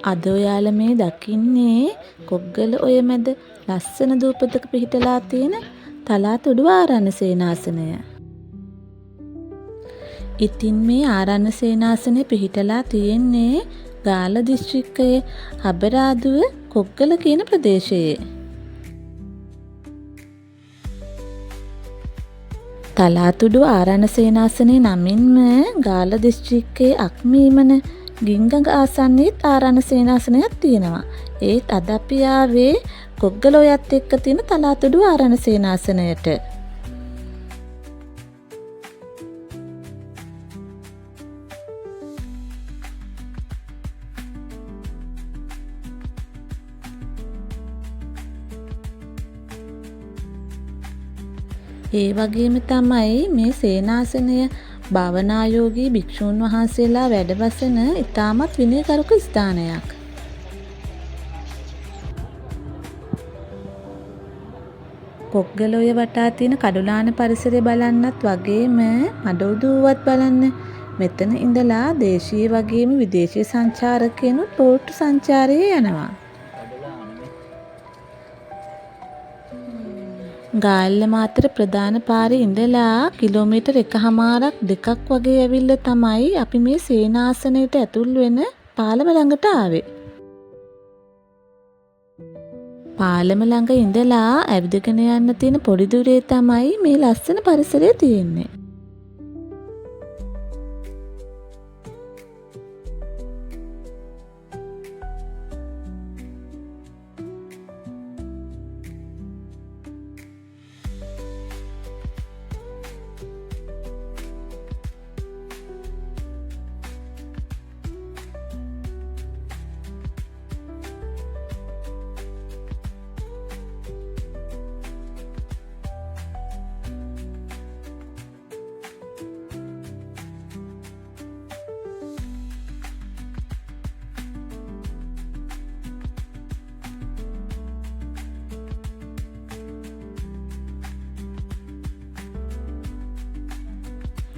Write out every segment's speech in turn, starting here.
අද ඔයාලා මේ දකින්නේ කොග්ගල ඔය මැද ලස්සන දූපතක පිහිටලා තියෙන තලාතුඩු ආරණ්‍ය සේනාසනය. ඉතින් මේ ආරණ්‍ය සේනාසනය පිහිටලා තියෙන්නේ ගාල්ල දිස්ත්‍රික්කයේ හබරාදුව කොග්ගල කියන ප්‍රදේශයේ. තලාතුඩු ආරණ්‍ය සේනාසනයේ නමින්ම ගාල්ල දිස්ත්‍රික්කයේ අක්මීමන ගිංගඟ ආසන්නයේත් ආරණ්‍ය සේනාසනයක් තියෙනවා. ඒත් අද අපි ආවේ කොග්ගල ඔයත් එක්ක තියෙන තලාතුඩු ආරණ්‍ය සේනාසනයට. ඒ වගේම තමයි මේ සේනාසනය භාවනායෝගී භික්ෂූන් වහන්සේලා වැඩවසන ඉතාමත් විනයගරුක ස්ථානයක්. කොග්ගල ඔය වටා තියෙන කඩුලාන පරිසරය බලන්නත් වගේම මඩොදුවත් බලන්න. මෙතන ඉඳලා දේශීය වගේම විදේශීය සංචාරකයනුත් බෝට්ටු සංචාරයේ යනවා. ගාල්ල මාතර ප්‍රධාන පාරේ ඉඳලා කිලෝමීටර් 1.5ක් දෙකක් වගේ ඇවිල්ලා තමයි අපි මේ සේනාසනයට ඇතුල් වෙන පාලම ළඟට ආවේ. පාලම ළඟ ඉඳලා ඇවිදගෙන යන්න තියෙන පොඩි දුරේ තමයි මේ ලස්සන පරිසරය තියෙන්නේ.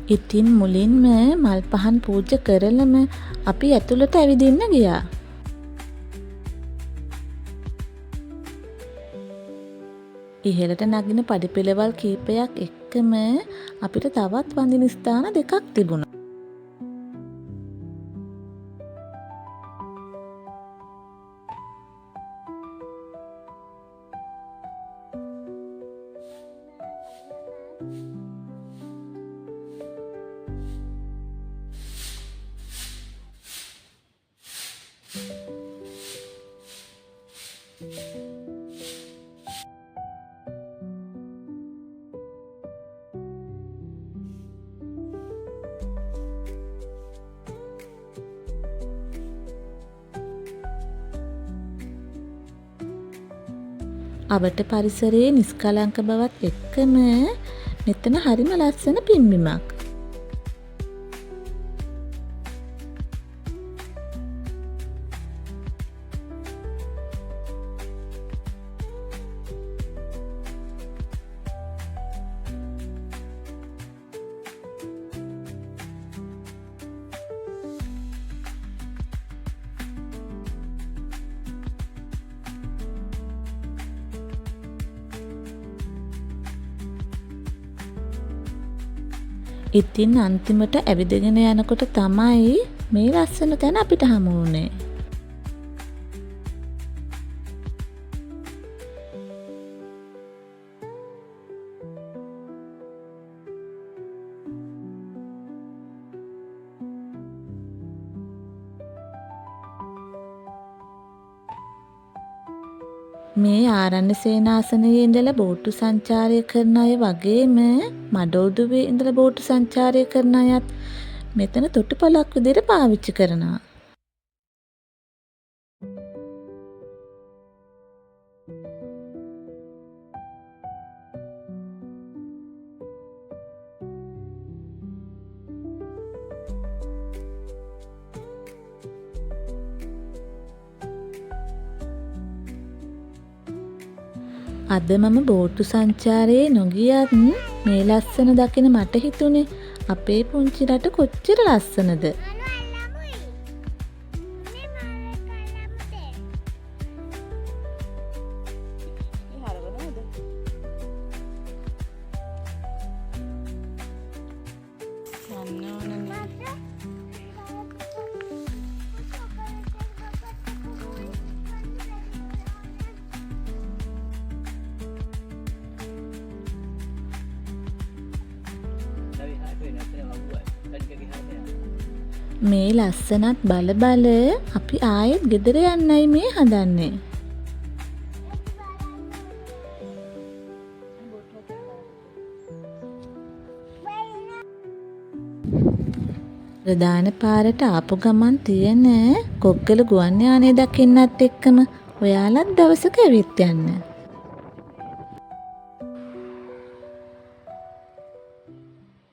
ඉතින් මුලින්ම මල් පහන් පූජා කරලම අපි ඇතුළට ඇවිදින්න ගියා. ඉහළට නගින පඩිපෙළවල් කීපයක් එක්කම අපිට තවත් වඳින ස්ථාන දෙකක් තිබුණා. අවට පරිසරයේ නිස්කලංක බවත් එක්කම මෙතන හරිම ලස්සන පිම්බීමක්. ඉතින් අන්තිමට ඇවිදගෙන යනකොට තමයි මේ ලස්සන තැන අපිට හමු වුණේ. මේ ආරණ්‍ය සේනාසනයේ ඉඳලා බෝට්ටු සංචාරය කරන අය වගේම මඩොදුවේ ඉඳලා බෝට්ටු සංචාරය කරන අයත් මෙතන තොටුපළක් විදිහට පාවිච්චි කරනවා. අද මම බෝට්ටු සංචාරයේ නොගියත් මේ ලස්සන දකින මට හිතුනේ අපේ පුංචි රට කොච්චර ලස්සනද. මේ ලස්සනත් බල අපි ආයෙත් ගෙදර යන්නයි මේ හදන්නේ. ප්‍රධාන පාරට ආපු ගමන් තියෙන කොග්ගල ගුවන් යානය දකින්නත් එක්කම ඔයාලත් දවසක ඇවිත් යන්න.